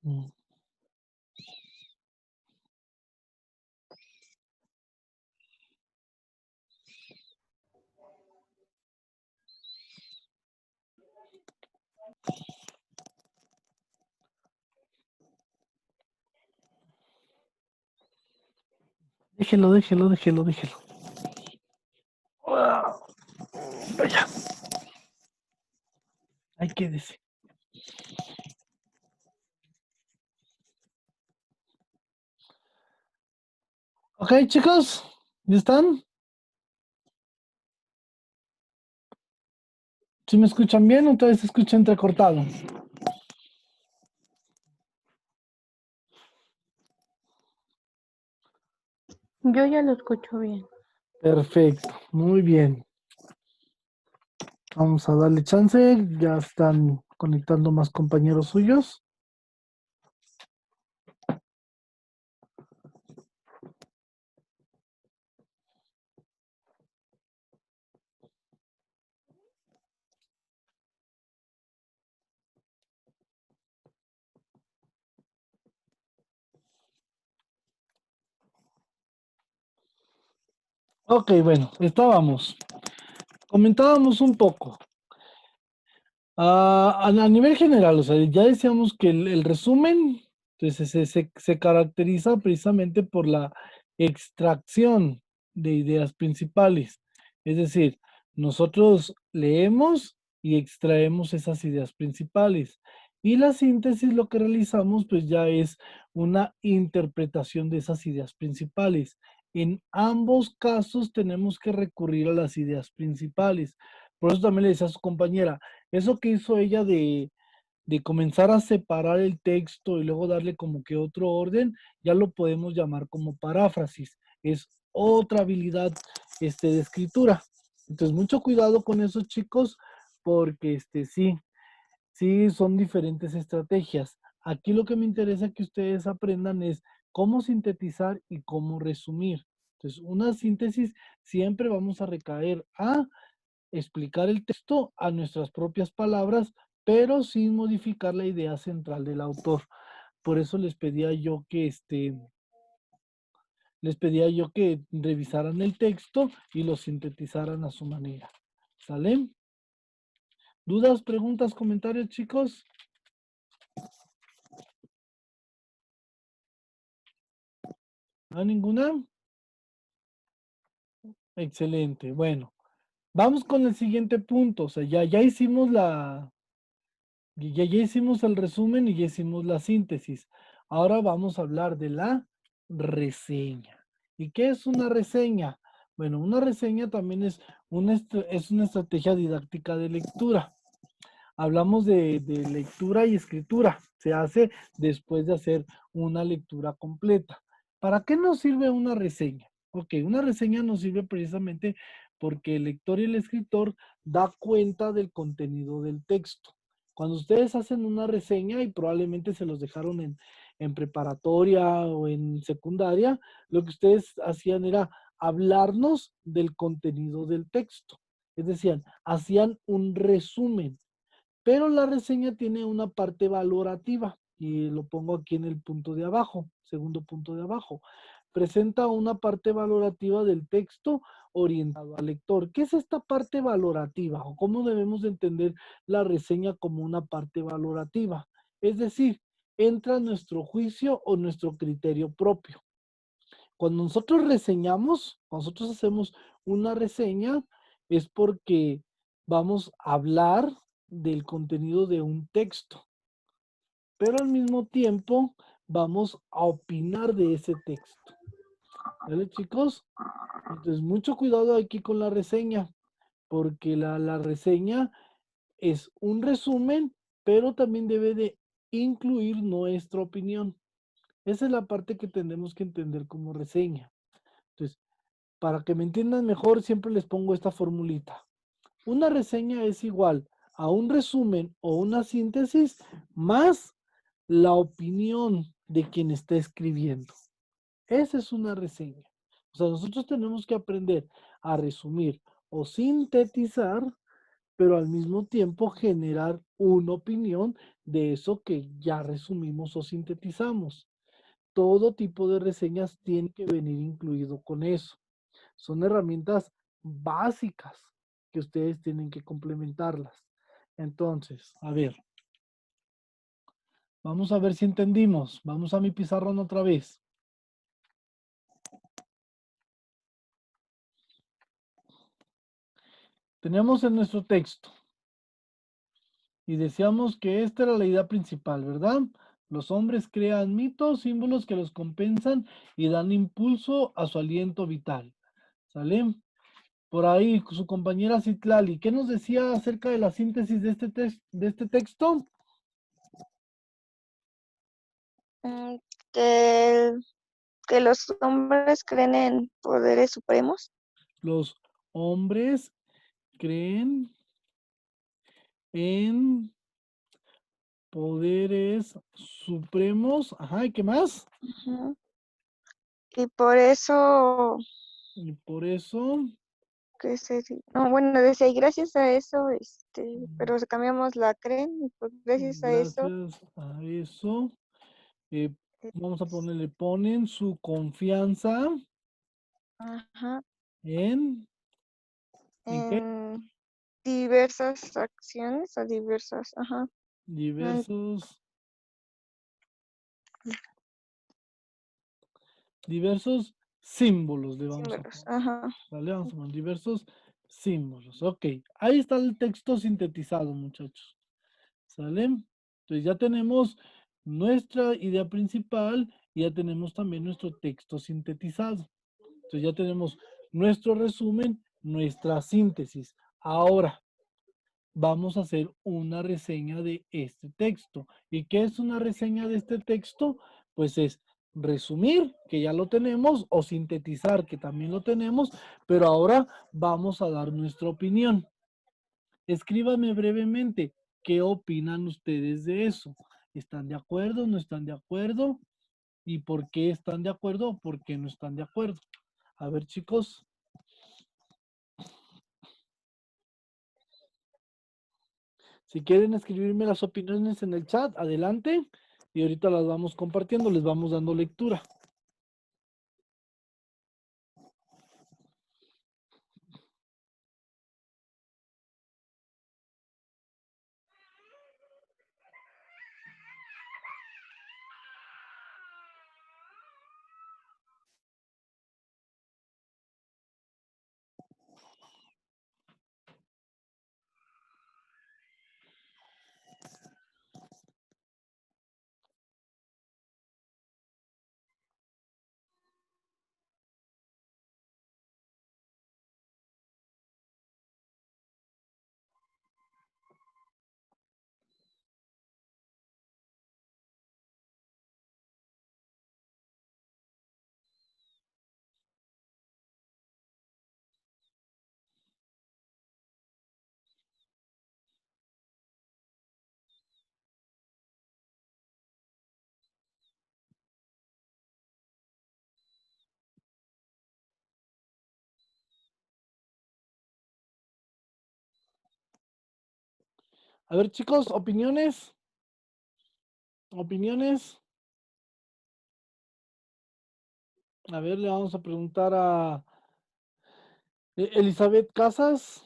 Mm. Déjelo, déjelo, déjelo, déjelo. Ah, vaya, ahí quédese. Ok, chicos, ¿ya están? ¿Sí me escuchan bien o todavía se escucha entrecortado? Yo ya lo escucho bien. Perfecto, muy bien. Vamos a darle chance, ya están conectando más compañeros suyos. Ok, bueno, comentábamos un poco. A nivel general, o sea, ya decíamos que el resumen entonces, se caracteriza precisamente por la extracción de ideas principales. Es decir, nosotros leemos y extraemos esas ideas principales. Y la síntesis lo que realizamos pues ya es una interpretación de esas ideas principales. En ambos casos tenemos que recurrir a las ideas principales. Por eso también le decía a su compañera, eso que hizo ella de comenzar a separar el texto y luego darle como que otro orden, ya lo podemos llamar como paráfrasis. Es otra habilidad de escritura. Entonces, mucho cuidado con esos chicos, porque sí son diferentes estrategias. Aquí lo que me interesa que ustedes aprendan es cómo sintetizar y cómo resumir. Entonces, una síntesis siempre vamos a recaer a explicar el texto a nuestras propias palabras, pero sin modificar la idea central del autor. Por eso les pedía yo que revisaran el texto y lo sintetizaran a su manera. ¿Sale? ¿Dudas, preguntas, comentarios, chicos? ¿No ninguna? Excelente. Bueno, vamos con el siguiente punto. O sea, ya hicimos ya hicimos el resumen y ya hicimos la síntesis. Ahora vamos a hablar de la reseña. ¿Y qué es una reseña? Bueno, una reseña también es una estrategia didáctica de lectura. Hablamos de lectura y escritura. Se hace después de hacer una lectura completa. ¿Para qué nos sirve una reseña? Ok, una reseña nos sirve precisamente porque el lector y el escritor da cuenta del contenido del texto. Cuando ustedes hacen una reseña y probablemente se los dejaron en preparatoria o en secundaria, lo que ustedes hacían era hablarnos del contenido del texto. Es decir, hacían un resumen. Pero la reseña tiene una parte valorativa y lo pongo aquí en el punto de abajo, segundo punto de abajo. Presenta una parte valorativa del texto orientado al lector. ¿Qué es esta parte valorativa o cómo debemos de entender la reseña como una parte valorativa? Es decir, entra nuestro juicio o nuestro criterio propio. Cuando nosotros reseñamos, cuando nosotros hacemos una reseña, es porque vamos a hablar del contenido de un texto, pero al mismo tiempo vamos a opinar de ese texto. ¿Vale, chicos? Entonces, mucho cuidado aquí con la reseña, porque la reseña es un resumen, pero también debe de incluir nuestra opinión. Esa es la parte que tenemos que entender como reseña. Entonces, para que me entiendan mejor, siempre les pongo esta formulita. Una reseña es igual a un resumen o una síntesis más la opinión de quien está escribiendo. Esa es una reseña. O sea, nosotros tenemos que aprender a resumir o sintetizar pero al mismo tiempo generar una opinión de eso que ya resumimos o sintetizamos. Todo tipo de reseñas tiene que venir incluido con eso. Son herramientas básicas que ustedes tienen que complementarlas. Entonces, a ver, vamos a ver si entendimos. Vamos a mi pizarrón otra vez. Tenemos en nuestro texto y decíamos que esta era la idea principal, ¿verdad? Los hombres crean mitos, símbolos que los compensan y dan impulso a su aliento vital. ¿Sale? Por ahí, su compañera Citlali, ¿qué nos decía acerca de la síntesis de este texto? Mm, Que, que los hombres creen en poderes supremos. Los hombres creen en poderes supremos. Ajá, ¿y qué más? Ujú. Y por eso, Y por eso, no, bueno, decía, y gracias a eso, pero cambiamos la creen, y pues gracias a eso, gracias a eso, eh, eh, vamos a ponerle, ponen su confianza ajá, ¿en qué? en diversas acciones o diversas, ajá, en Diversos, diversos símbolos le vamos a símbolos, poner. ajá. ¿Vale? Vamos a poner diversos símbolos. Ok, ahí está el texto sintetizado, muchachos. ¿Sale? Entonces ya tenemos nuestra idea principal y ya tenemos también nuestro texto sintetizado. Entonces ya tenemos nuestro resumen, nuestra síntesis. Ahora vamos a hacer una reseña de este texto. ¿Y qué es una reseña de este texto? Pues es resumir, que ya lo tenemos, o sintetizar, que también lo tenemos, pero ahora vamos a dar nuestra opinión. Escríbame brevemente, ¿qué opinan ustedes de eso? ¿Están de acuerdo? ¿No están de acuerdo? ¿Y por qué están de acuerdo o por qué no están de acuerdo? A ver, chicos. Si quieren escribirme las opiniones en el chat, adelante. Y ahorita las vamos compartiendo, les vamos dando lectura. A ver, chicos, opiniones. Opiniones. A ver, le vamos a preguntar a Elizabeth Casas.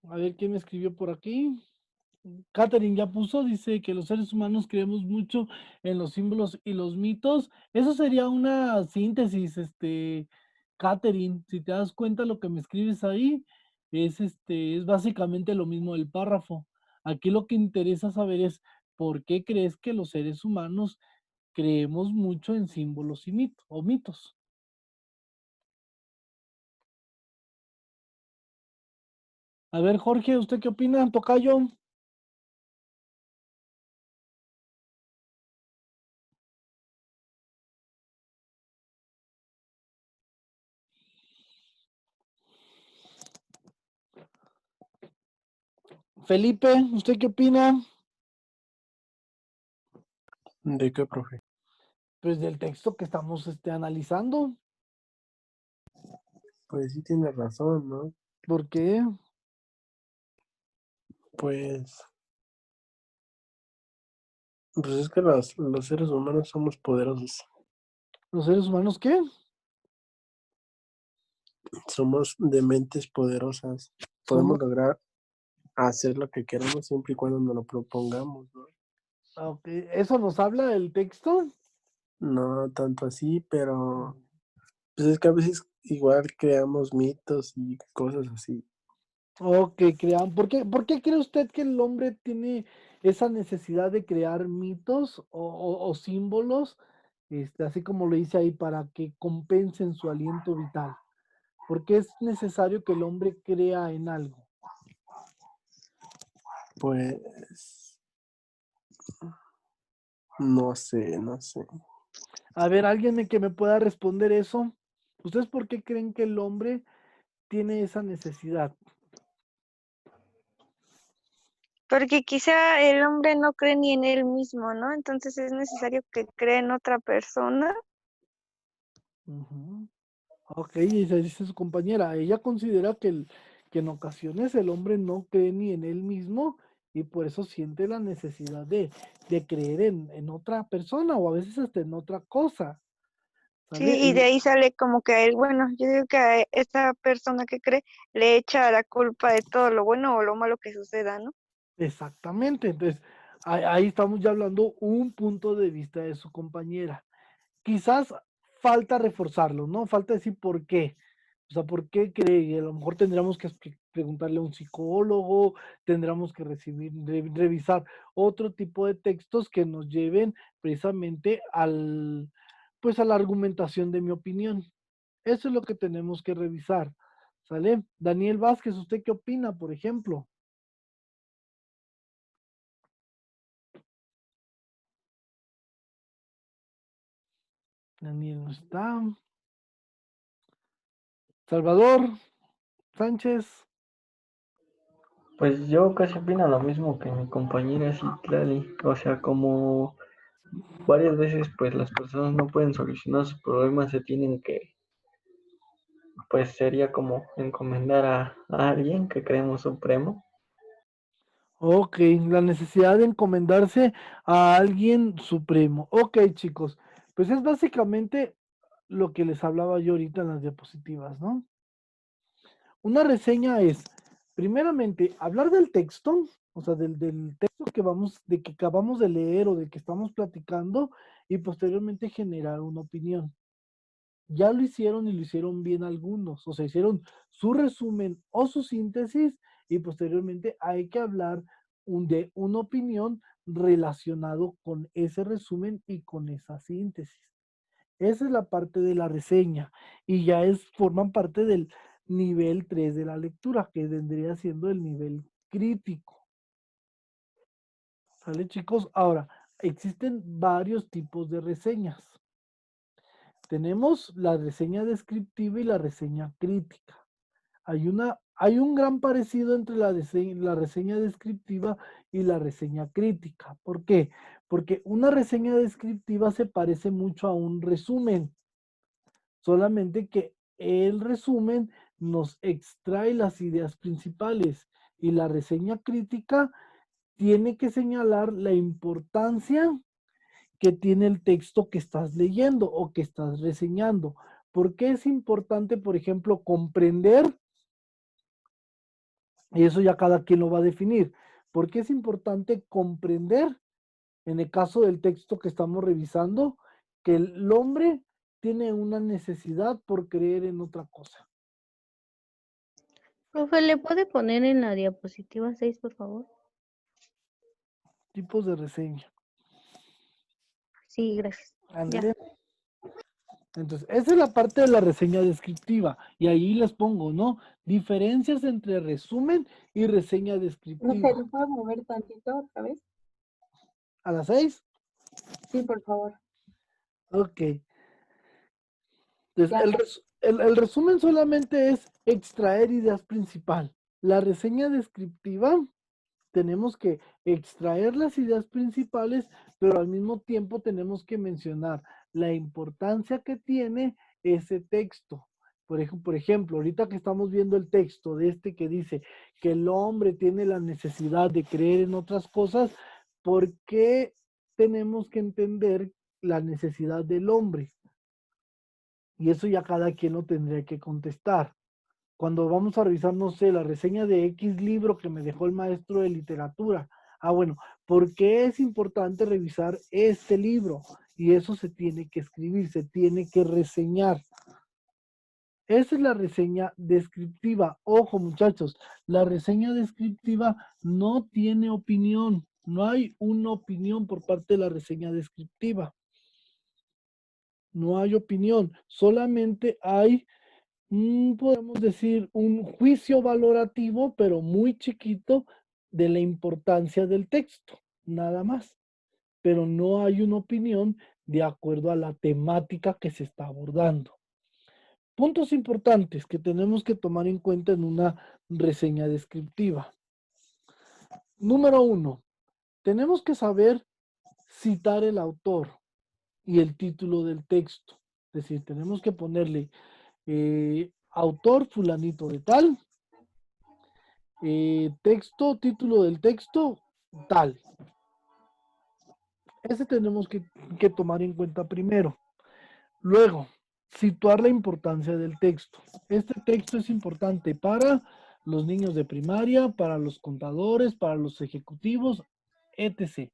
A ver quién me escribió por aquí. Catherine ya puso, dice que los seres humanos creemos mucho en los símbolos y los mitos. Eso sería una síntesis, Catherine. Si te das cuenta, lo que me escribes ahí es básicamente lo mismo del párrafo. Aquí lo que interesa saber es por qué crees que los seres humanos creemos mucho en símbolos y mitos. A ver, Jorge, ¿usted qué opina, tocayo? Felipe, ¿usted qué opina? ¿De qué, profe? Pues del texto que estamos analizando. Pues sí tiene razón, ¿no? ¿Por qué? Pues, pues es que los seres humanos somos poderosos. ¿Los seres humanos qué? Somos de mentes poderosas. Somos, Podemos lograr hacer lo que queramos siempre y cuando nos lo propongamos, ¿no? ok, ¿eso nos habla el texto? No tanto así, pero pues es que a veces igual creamos mitos y cosas así. Ok, crean. ¿Por qué cree usted que el hombre tiene esa necesidad de crear mitos o símbolos, así como lo dice ahí, para que compensen su aliento vital? ¿Por qué es necesario que el hombre crea en algo? Pues, no sé. A ver, que me pueda responder eso. ¿Ustedes por qué creen que el hombre tiene esa necesidad? Porque quizá el hombre no cree ni en él mismo, ¿no? Entonces es necesario que cree en otra persona. Ujú. Ok, y se dice su compañera, ella considera que en ocasiones el hombre no cree ni en él mismo y por eso siente la necesidad de creer en otra persona o a veces hasta en otra cosa, Sí, ¿sale? y de ahí sale como que a él, bueno, yo digo que a esa persona que cree le echa la culpa de todo lo bueno o lo malo que suceda, ¿no? Exactamente, entonces ahí estamos ya hablando un punto de vista de su compañera. Quizás falta reforzarlo, ¿no? Falta decir por qué. O sea, ¿por qué cree? Y a lo mejor tendríamos que preguntarle a un psicólogo, tendríamos que revisar otro tipo de textos que nos lleven precisamente pues a la argumentación de mi opinión. Eso es lo que tenemos que revisar. ¿Sale? Daniel Vázquez, ¿usted qué opina, por ejemplo? Daniel no está. Salvador Sánchez. Pues yo casi opino lo mismo que mi compañera Citlali. O sea, como varias veces pues las personas no pueden solucionar sus problemas, se tienen que, pues sería como encomendar a alguien que creemos supremo. Ok, la necesidad de encomendarse a alguien supremo. Ok, chicos, pues es básicamente lo que les hablaba yo ahorita en las diapositivas, ¿no? Una reseña es, primeramente, hablar del texto, o sea, del texto que acabamos de leer o del que estamos platicando, y posteriormente generar una opinión. Ya lo hicieron y lo hicieron bien algunos, o sea, hicieron su resumen o su síntesis y posteriormente hay que hablar de una opinión relacionado con ese resumen y con esa síntesis. Esa es la parte de la reseña y forman parte del nivel 3 de la lectura, que vendría siendo el nivel crítico. ¿Sale, chicos? Ahora, existen varios tipos de reseñas. Tenemos la reseña descriptiva y la reseña crítica. Hay un gran parecido entre la reseña descriptiva y la reseña crítica. ¿Por qué? Porque una reseña descriptiva se parece mucho a un resumen, solamente que el resumen nos extrae las ideas principales y la reseña crítica tiene que señalar la importancia que tiene el texto que estás leyendo o que estás reseñando. ¿Por qué es importante, por ejemplo, comprender? Y eso ya cada quien lo va a definir. ¿Por qué es importante comprender, en el caso del texto que estamos revisando, que el hombre tiene una necesidad por creer en otra cosa? Profe, ¿le puede poner en la diapositiva 6, por favor? Tipos de reseña. Sí, gracias. Ya. Ándale. Entonces, esa es la parte de la reseña descriptiva. Y ahí les pongo, ¿no? Diferencias entre resumen y reseña descriptiva. ¿lo puedo mover tantito otra vez? ¿A las 6? Sí, por favor. Ok. Entonces, Ya. el resumen solamente es extraer ideas principal. La reseña descriptiva, tenemos que extraer las ideas principales, pero al mismo tiempo tenemos que mencionar la importancia que tiene ese texto. Por ejemplo, ahorita que estamos viendo el texto de este que dice que el hombre tiene la necesidad de creer en otras cosas, ¿por qué tenemos que entender la necesidad del hombre? Y eso ya cada quien lo tendría que contestar. Cuando vamos a revisar, no sé, la reseña de X libro que me dejó el maestro de literatura. Ah, bueno, ¿por qué es importante revisar este libro? Y eso se tiene que escribir, se tiene que reseñar. Esa es la reseña descriptiva. Ojo, muchachos, la reseña descriptiva no tiene opinión. No hay una opinión por parte de la reseña descriptiva. No hay opinión. Solamente hay, podemos decir, un juicio valorativo, pero muy chiquito, de la importancia del texto. Nada más. Pero no hay una opinión de acuerdo a la temática que se está abordando. Puntos importantes que tenemos que tomar en cuenta en una reseña descriptiva. Número 1. Tenemos que saber citar el autor y el título del texto. Es decir, tenemos que ponerle autor fulanito de tal, texto, título del texto, tal. Ese tenemos que tomar en cuenta primero. Luego, situar la importancia del texto. Este texto es importante para los niños de primaria, para los contadores, para los ejecutivos, etc.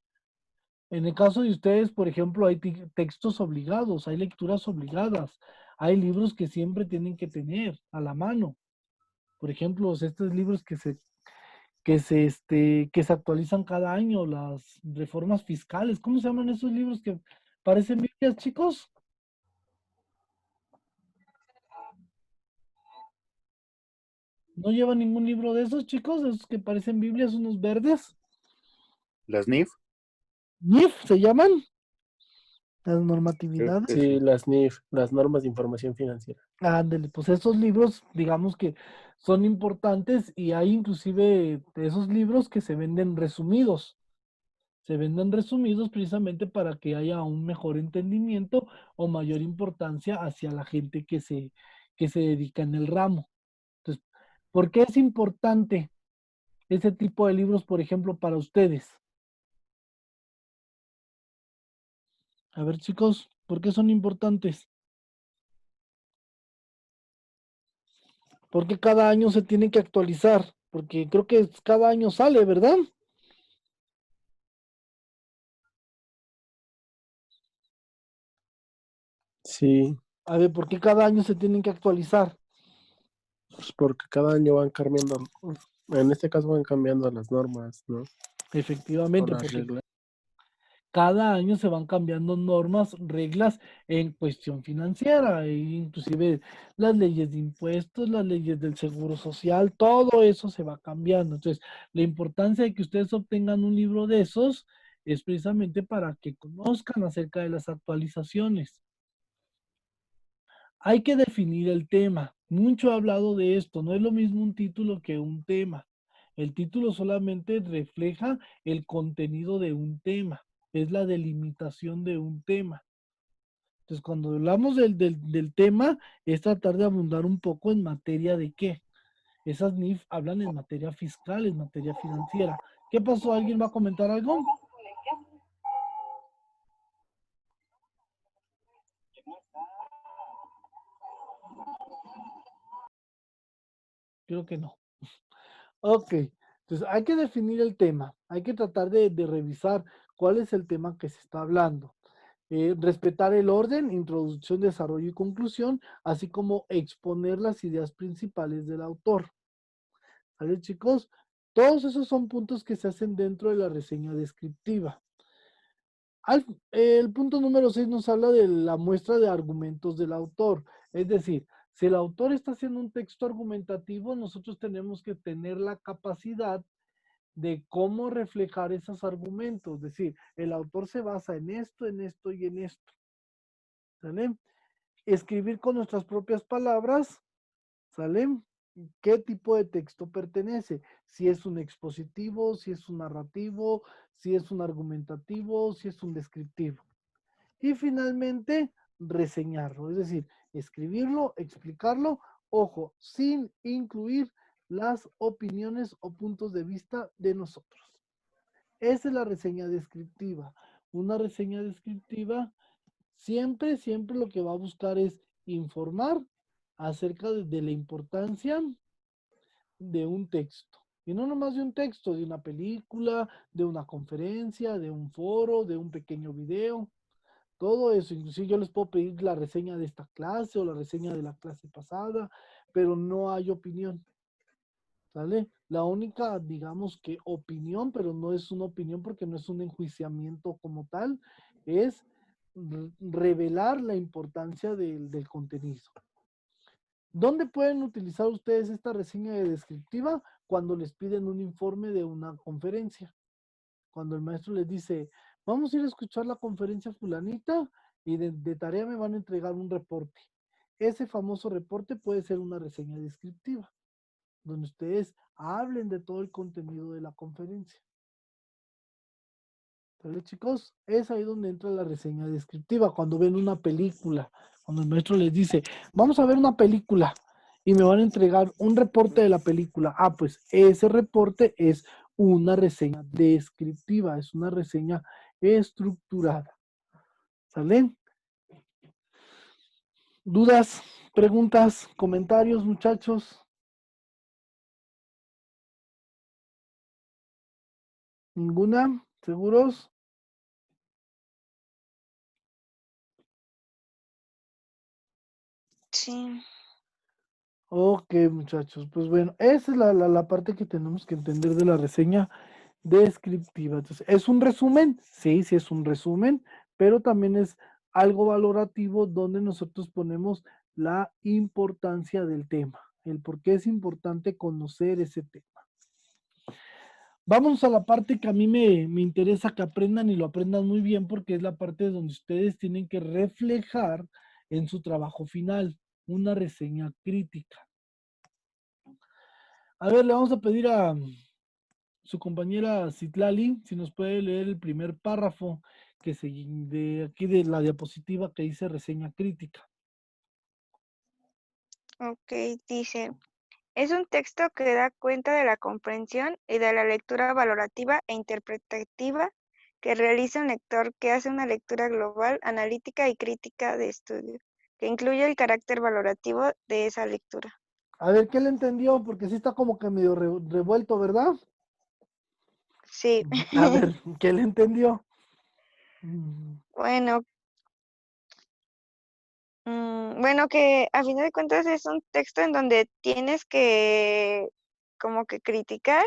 En el caso de ustedes, por ejemplo, hay textos obligados, hay lecturas obligadas, hay libros que siempre tienen que tener a la mano. Por ejemplo, estos libros que se actualizan cada año, las reformas fiscales. ¿Cómo se llaman esos libros que parecen Biblias, chicos? ¿No lleva ningún libro de esos, chicos? Esos que parecen Biblias, unos verdes. ¿Las NIF? ¿NIF se llaman? Las Creo normatividades. que Sí, sí. las NIF, las normas de información financiera. Ándale, pues esos libros, digamos que son importantes y hay inclusive de esos libros que se venden resumidos. Se venden resumidos precisamente para que haya un mejor entendimiento o mayor importancia hacia la gente que se dedica en el ramo. Entonces, ¿por qué es importante ese tipo de libros, por ejemplo, para ustedes? A ver, chicos, ¿por qué son importantes? Porque cada año se tiene que actualizar, porque creo que cada año sale, ¿verdad? Sí, A ver, ¿por qué cada año se tienen que actualizar? pues porque cada año van cambiando, en este caso van cambiando las normas, ¿no? O Efectivamente, las porque reglas. cada año se van cambiando normas, reglas en cuestión financiera, e inclusive las leyes de impuestos, las leyes del seguro social, todo eso se va cambiando. Entonces, la importancia de que ustedes obtengan un libro de esos es precisamente para que conozcan acerca de las actualizaciones. Hay que definir el tema. Mucho he hablado de esto. No es lo mismo un título que un tema. El título solamente refleja el contenido de un tema. Es la delimitación de un tema. Entonces, cuando hablamos del tema, es tratar de abundar un poco en materia de qué. Esas NIF hablan en materia fiscal, en materia financiera. ¿Qué pasó? ¿Alguien va a comentar algo? Creo que no. Ok, entonces hay que definir el tema, hay que tratar de revisar cuál es el tema que se está hablando. Respetar el orden, introducción, desarrollo y conclusión, así como exponer las ideas principales del autor. ¿Vale, chicos? Todos esos son puntos que se hacen dentro de la reseña descriptiva. El punto número 6 nos habla de la muestra de argumentos del autor. Es decir, si el autor está haciendo un texto argumentativo, nosotros tenemos que tener la capacidad de cómo reflejar esos argumentos. Es decir, el autor se basa en esto y en esto. ¿Sale? Escribir con nuestras propias palabras, ¿sale? ¿Qué tipo de texto pertenece? Si es un expositivo, si es un narrativo, si es un argumentativo, si es un descriptivo. Y finalmente, reseñarlo, es decir, escribirlo, explicarlo, ojo, sin incluir las opiniones o puntos de vista de nosotros. Esa es la reseña descriptiva. Una reseña descriptiva siempre lo que va a buscar es informar acerca de la importancia de un texto. Y no nomás de un texto, de una película, de una conferencia, de un foro, de un pequeño video. Todo eso, inclusive yo les puedo pedir la reseña de esta clase o la reseña de la clase pasada, pero no hay opinión. ¿Sale? La única, digamos que opinión, pero no es una opinión porque no es un enjuiciamiento como tal, es revelar la importancia del contenido. ¿Dónde pueden utilizar ustedes esta reseña descriptiva? Cuando les piden un informe de una conferencia. Cuando el maestro les dice, vamos a ir a escuchar la conferencia fulanita y de tarea me van a entregar un reporte. Ese famoso reporte puede ser una reseña descriptiva, donde ustedes hablen de todo el contenido de la conferencia. ¿Vale, chicos? Es ahí donde entra la reseña descriptiva, cuando ven una película, cuando el maestro les dice, vamos a ver una película y me van a entregar un reporte de la película. Ah, pues ese reporte es una reseña descriptiva, es una reseña estructurada. ¿Sale? ¿Dudas, preguntas, comentarios, muchachos? ¿Ninguna? ¿Seguros? Sí. Ok, muchachos, pues bueno, esa es la parte que tenemos que entender de la reseña descriptiva. Entonces, ¿es un resumen? Sí, sí es un resumen, pero también es algo valorativo donde nosotros ponemos la importancia del tema, el por qué es importante conocer ese tema. Vamos a la parte que a mí me interesa que aprendan y lo aprendan muy bien porque es la parte donde ustedes tienen que reflejar en su trabajo final una reseña crítica. A ver, le vamos a pedir a su compañera Citlali si nos puede leer el primer párrafo que se de aquí de la diapositiva que dice reseña crítica. Ok, dice, es un texto que da cuenta de la comprensión y de la lectura valorativa e interpretativa que realiza un lector que hace una lectura global, analítica y crítica de estudio, que incluye el carácter valorativo de esa lectura. A ver, ¿qué le entendió? Porque sí está como que medio revuelto, ¿verdad? Sí, A ver, ¿qué le entendió? bueno, bueno, que a fin de cuentas es un texto en donde tienes que como que criticar,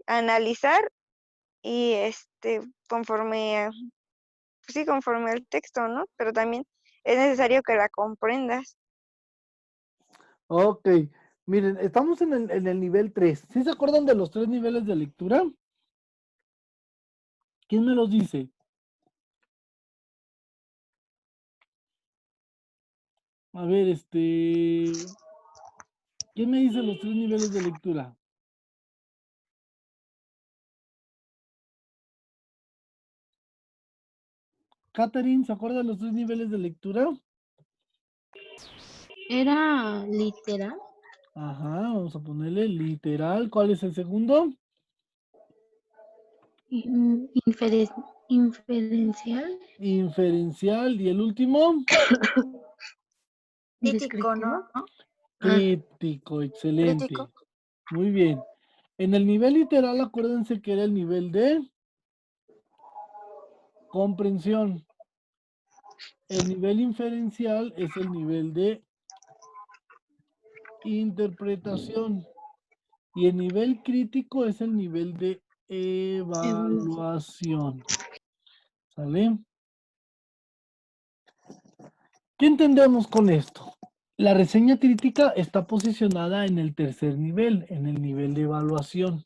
analizar y conforme pues sí, conforme al texto, ¿no? Pero también es necesario que la comprendas. Ok, miren, estamos en el nivel 3. ¿Sí se acuerdan de los 3 niveles de lectura? ¿Quién me los dice? A ver, ¿quién me dice los 3 niveles de lectura? Catherine, ¿se acuerdan los 3 niveles de lectura? ¿Era literal? Ajá, vamos a ponerle literal. ¿Cuál es el segundo? Inferencial. Inferencial. ¿Y el último? Crítico, ¿no? Crítico, excelente. Crítico. Muy bien. En el nivel literal, acuérdense que era el nivel de comprensión. El nivel inferencial es el nivel de interpretación. Y el nivel crítico es el nivel de evaluación. ¿Sale? ¿Qué entendemos con esto? La reseña crítica está posicionada en el tercer nivel, en el nivel de evaluación.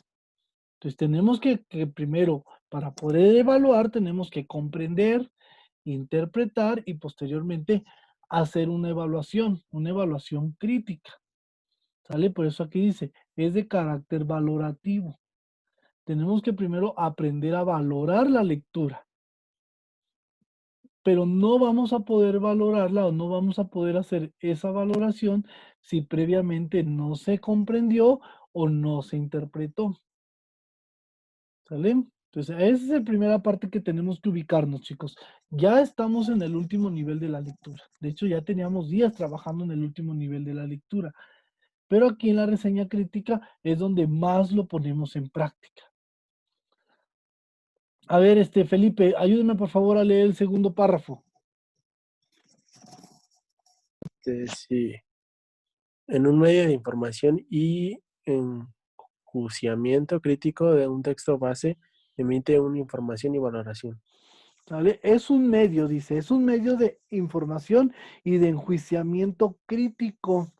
Entonces tenemos que primero, para poder evaluar, tenemos que comprender, interpretar y posteriormente hacer una evaluación crítica. ¿Sale? Por eso aquí dice, es de carácter valorativo. Tenemos que primero aprender a valorar la lectura. pero no vamos a poder valorarla o no vamos a poder hacer esa valoración si previamente no se comprendió o no se interpretó. ¿Sale? Entonces, esa es la primera parte que tenemos que ubicarnos, chicos. Ya estamos en el último nivel de la lectura. De hecho, ya teníamos días trabajando en el último nivel de la lectura. Pero aquí en la reseña crítica es donde más lo ponemos en práctica. A ver, Felipe, ayúdeme por favor a leer el segundo párrafo. Sí. En un medio de información y enjuiciamiento crítico de un texto base, emite una información y valoración. ¿Sale? Es un medio, dice, es un medio de información y de enjuiciamiento crítico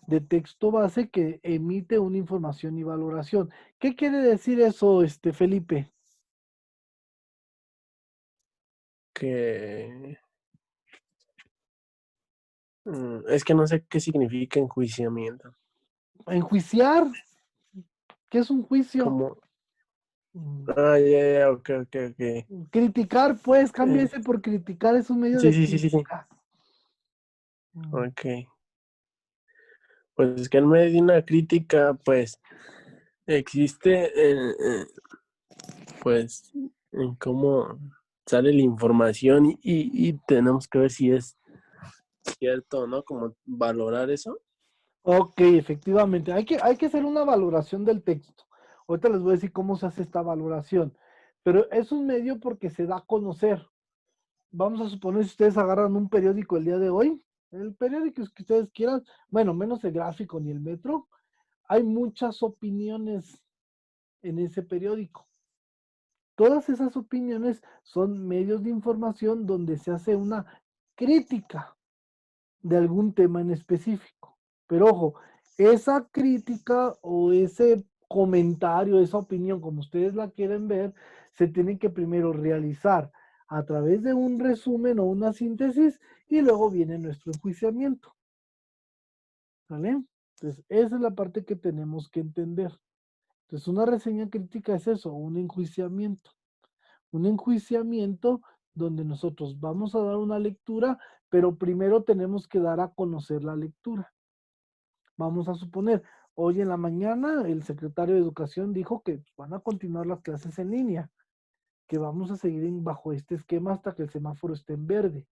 de texto base que emite una información y valoración. ¿Qué quiere decir eso, Felipe? Que es que no sé qué significa enjuiciamiento. Enjuiciar. ¿Qué es un juicio? Como, Mm, ya, ok. Criticar, pues, cámbiese por criticar, es un medio de Sí. crítica. Mm, Ok. Pues es que en medio de una crítica, pues, existe, pues, en cómo sale la información y tenemos que ver si es cierto, ¿no? Como valorar eso. Ok, efectivamente, hay que hacer una valoración del texto. Ahorita les voy a decir cómo se hace esta valoración, pero es un medio porque se da a conocer. Vamos a suponer si ustedes agarran un periódico el día de hoy, el periódico que ustedes quieran, bueno, menos el Gráfico ni el Metro, hay muchas opiniones en ese periódico. Todas esas opiniones son medios de información donde se hace una crítica de algún tema en específico. Pero ojo, esa crítica o ese comentario, esa opinión, como ustedes la quieren ver, se tiene que primero realizar a través de un resumen o una síntesis y luego viene nuestro enjuiciamiento. ¿Vale? Entonces, esa es la parte que tenemos que entender. Entonces, una reseña crítica es eso, un enjuiciamiento. Un enjuiciamiento donde nosotros vamos a dar una lectura, pero primero tenemos que dar a conocer la lectura. Vamos a suponer, hoy en la mañana el secretario de Educación dijo que van a continuar las clases en línea, que vamos a seguir bajo este esquema hasta que el semáforo esté en verde.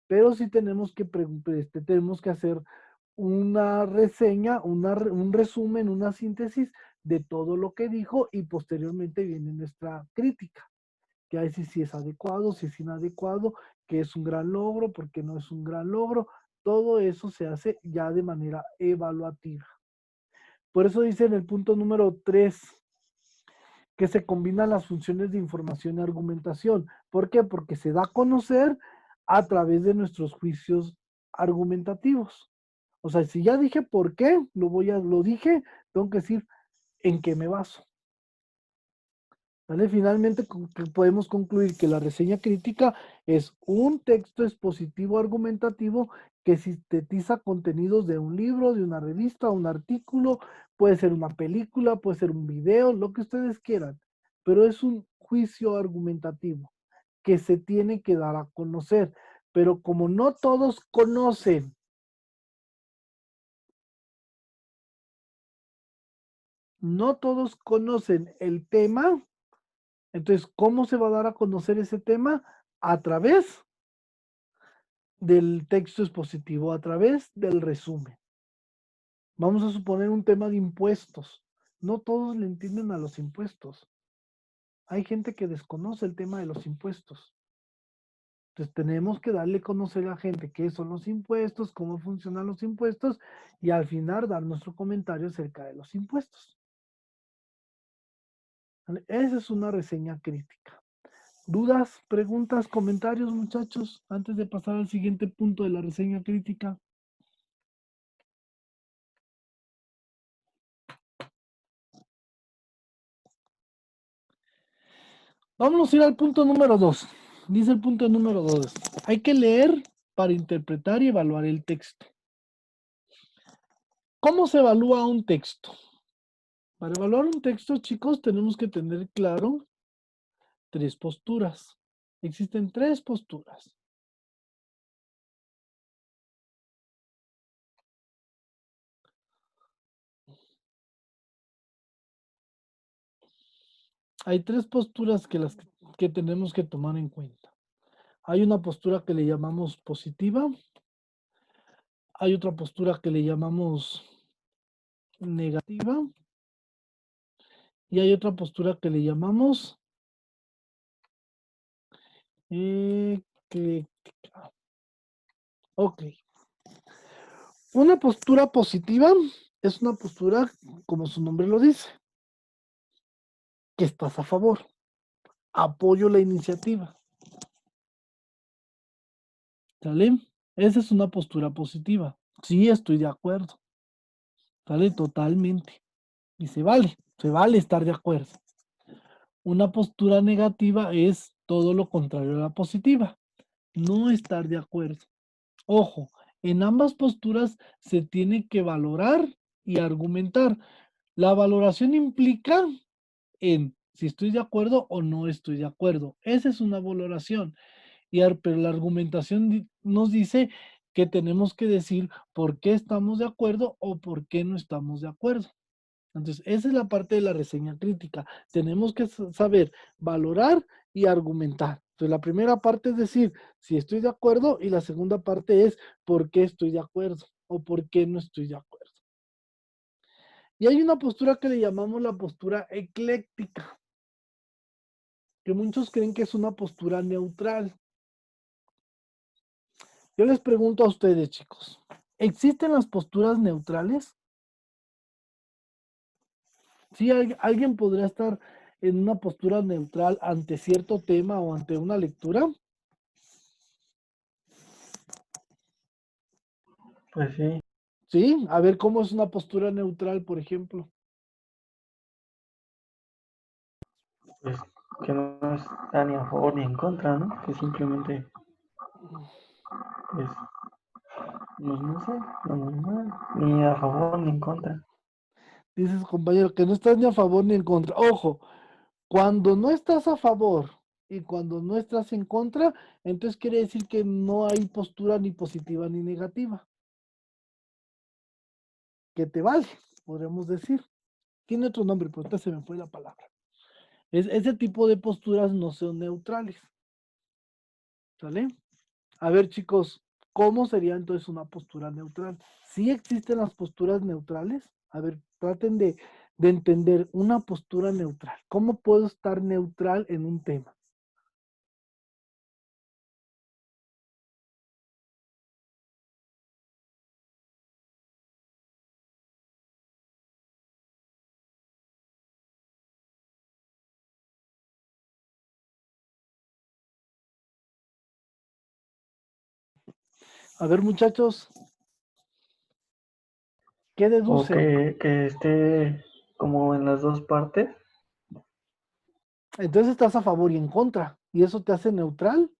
Pero sí tenemos que hacer una reseña, un resumen, una síntesis de todo lo que dijo y posteriormente viene nuestra crítica, que hay si es adecuado, si es inadecuado, que es un gran logro, porque no es un gran logro. Todo eso se hace ya de manera evaluativa. Por eso dice en el punto número 3 que se combinan las funciones de información y argumentación. ¿Por qué? Porque se da a conocer a través de nuestros juicios argumentativos. O sea, si ya dije por qué, lo dije, tengo que decir en qué me baso. ¿Vale? Finalmente podemos concluir que la reseña crítica es un texto expositivo argumentativo que sintetiza contenidos de un libro, de una revista, un artículo, puede ser una película, puede ser un video, lo que ustedes quieran, pero es un juicio argumentativo que se tiene que dar a conocer. Pero como no todos conocen el tema, entonces, ¿cómo se va a dar a conocer ese tema? A través del texto expositivo, a través del resumen. Vamos a suponer un tema de impuestos. No todos le entienden a los impuestos. Hay gente que desconoce el tema de los impuestos. Entonces tenemos que darle a conocer a la gente qué son los impuestos, cómo funcionan los impuestos y al final dar nuestro comentario acerca de los impuestos. ¿Vale? Esa es una reseña crítica. ¿Dudas, preguntas, comentarios, muchachos, antes de pasar al siguiente punto de la reseña crítica? Vamos a ir al punto número 2. Dice el punto número 2. Hay que leer para interpretar y evaluar el texto. ¿Cómo se evalúa un texto? Para evaluar un texto, chicos, tenemos que tener claro 3 posturas. Existen 3 posturas. Hay tres posturas que tenemos que tomar en cuenta. Hay una postura que le llamamos positiva. Hay otra postura que le llamamos negativa. Y hay otra postura que le llamamos ecléctica. Ok. Una postura positiva es una postura, como su nombre lo dice, que estás a favor. Apoyo la iniciativa. ¿Sale? Esa es una postura positiva. Sí, estoy de acuerdo. ¿Sale? Totalmente. Y se vale estar de acuerdo. Una postura negativa es todo lo contrario a la positiva. No estar de acuerdo. Ojo, en ambas posturas se tiene que valorar y argumentar. La valoración implica en si estoy de acuerdo o no estoy de acuerdo. Esa es una valoración. Pero la argumentación nos dice que tenemos que decir por qué estamos de acuerdo o por qué no estamos de acuerdo. Entonces, esa es la parte de la reseña crítica. Tenemos que saber valorar y argumentar. Entonces, la primera parte es decir si estoy de acuerdo y la segunda parte es por qué estoy de acuerdo o por qué no estoy de acuerdo. Y hay una postura que le llamamos la postura ecléctica, que muchos creen que es una postura neutral. Yo les pregunto a ustedes, chicos, ¿existen las posturas neutrales? ¿Sí alguien podría estar en una postura neutral ante cierto tema o ante una lectura? Pues sí, Sí, a ver cómo es una postura neutral, por ejemplo. pues que no está ni a favor ni en contra, ¿no? Que simplemente, pues, no sé, lo normal, ni a favor ni en contra. Dices, compañero, que no estás ni a favor ni en contra. Ojo, cuando no estás a favor y cuando no estás en contra, entonces quiere decir que no hay postura ni positiva ni negativa. Que te vale, podríamos decir. Tiene otro nombre, pero ahorita se me fue la palabra. Ese tipo de posturas no son neutrales. ¿Sale? A ver, chicos, ¿cómo sería entonces una postura neutral? ¿Sí existen las posturas neutrales? A ver, traten de entender una postura neutral. ¿Cómo puedo estar neutral en un tema? A ver, muchachos, ¿qué O deducen? que esté como en las dos partes. Entonces estás a favor y en contra, y eso te hace neutral.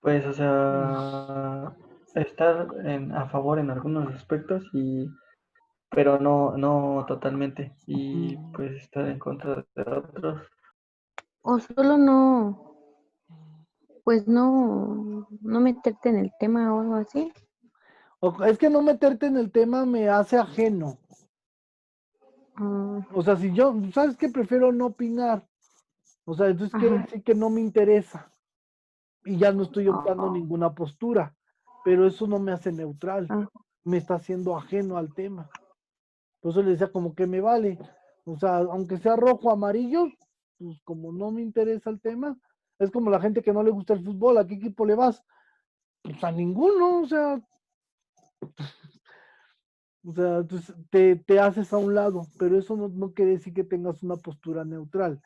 Pues, o sea, estar a favor en algunos aspectos pero no totalmente. Y pues estar en contra de otros. O solo no, pues no meterte en el tema o algo así. Es que no meterte en el tema me hace ajeno. Ah, O sea, si yo, ¿sabes qué? Prefiero no opinar. O sea, entonces quiere ajá. decir que no me interesa. Y ya no estoy optando Ah, ninguna postura. Pero eso no me hace neutral. ah, Me está haciendo ajeno al tema. Por eso le decía como que me vale. O sea, aunque sea rojo o amarillo, pues como no me interesa el tema, es como la gente que no le gusta el fútbol. ¿A qué equipo le vas? Pues a ninguno. O sea, entonces te haces a un lado, pero eso no quiere decir que tengas una postura neutral.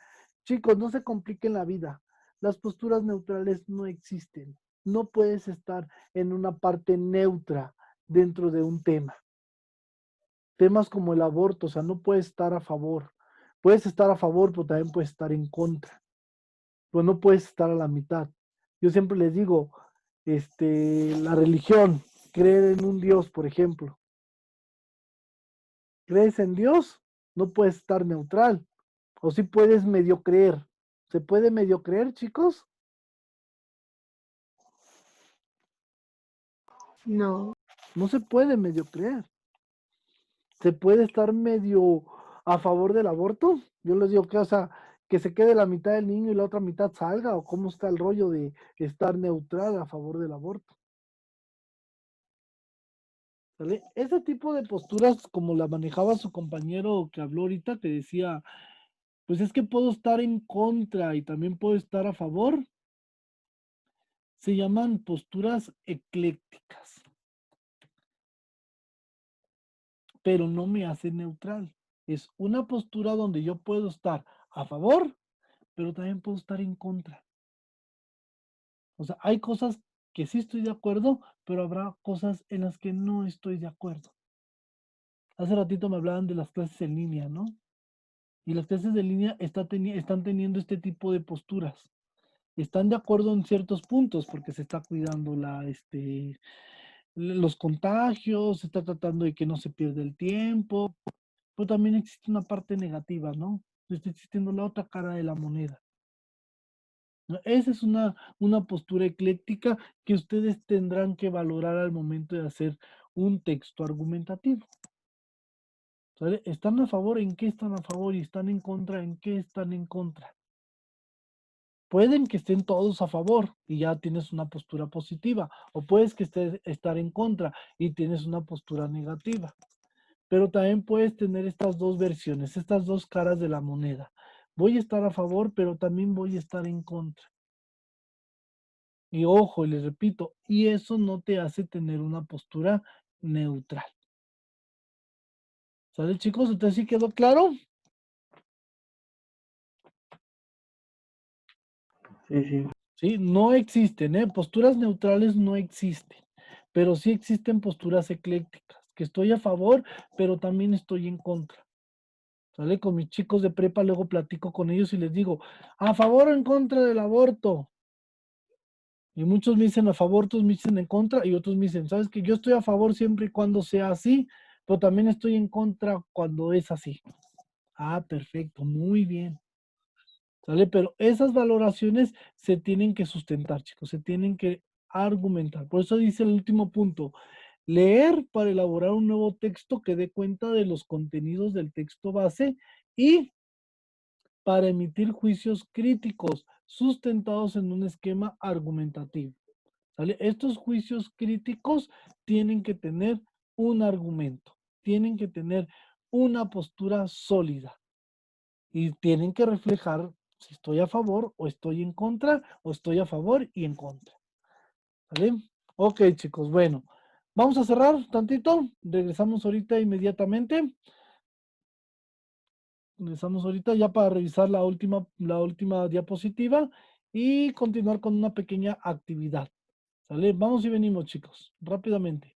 Chicos, no se compliquen la vida. Las posturas neutrales no existen. No puedes estar en una parte neutra dentro de un tema. Temas como el aborto, o sea, no puedes estar a favor. Puedes estar a favor, pero también puedes estar en contra. Pero no puedes estar a la mitad. Yo siempre les digo, la religión, creer en un Dios, por ejemplo. ¿Crees en Dios? No puedes estar neutral. O sí puedes medio creer. ¿Se puede medio creer, chicos? no. No se puede medio creer. se puede estar medio a favor del aborto. Yo les digo que, o sea, que se quede la mitad del niño y la otra mitad salga, o cómo está el rollo de estar neutral a favor del aborto. ¿Sale? Ese tipo de posturas, como la manejaba su compañero que habló ahorita, que decía, pues es que puedo estar en contra y también puedo estar a favor, se llaman posturas eclécticas, pero no me hace neutral. Es una postura donde yo puedo estar a favor, pero también puedo estar en contra. O sea, hay cosas que sí estoy de acuerdo, pero habrá cosas en las que no estoy de acuerdo. Hace ratito me hablaban de las clases en línea, ¿no? Y las clases en línea están teniendo este tipo de posturas. Están de acuerdo en ciertos puntos porque se está cuidando los contagios, se está tratando de que no se pierda el tiempo, pero también existe una parte negativa, ¿no? Está existiendo la otra cara de la moneda. ¿No? Esa es una postura ecléctica que ustedes tendrán que valorar al momento de hacer un texto argumentativo. ¿Sale? ¿Están a favor? ¿En qué están a favor? ¿Y están en contra? ¿En qué están en contra? Pueden que estén todos a favor y ya tienes una postura positiva, o puedes que estar en contra y tienes una postura negativa. Pero también puedes tener estas dos versiones, estas dos caras de la moneda. Voy a estar a favor, pero también voy a estar en contra. Y ojo, y les repito, y eso no te hace tener una postura neutral. ¿Sale, chicos? ¿Entonces sí quedó claro? Sí, sí. Sí, no existen, ¿eh? Posturas neutrales no existen, pero sí existen posturas eclécticas, que estoy a favor, pero también estoy en contra. ¿Sale? Con mis chicos de prepa luego platico con ellos y les digo, ¿a favor o en contra del aborto? Y muchos me dicen a favor, otros me dicen en contra, y otros me dicen, ¿sabes qué? Yo estoy a favor siempre y cuando sea así, pero también estoy en contra cuando es así. Ah, perfecto, muy bien. ¿Sale? Pero esas valoraciones se tienen que sustentar, chicos, se tienen que argumentar. Por eso dice el último punto, leer para elaborar un nuevo texto que dé cuenta de los contenidos del texto base y para emitir juicios críticos sustentados en un esquema argumentativo. ¿Sale? Estos juicios críticos tienen que tener un argumento, tienen que tener una postura sólida y tienen que reflejar si estoy a favor o estoy en contra o estoy a favor y en contra. ¿Vale? Ok, chicos, bueno, vamos a cerrar tantito, regresamos ahorita inmediatamente. Regresamos ahorita ya para revisar la última diapositiva y continuar con una pequeña actividad. ¿Sale? Vamos y venimos, chicos, rápidamente.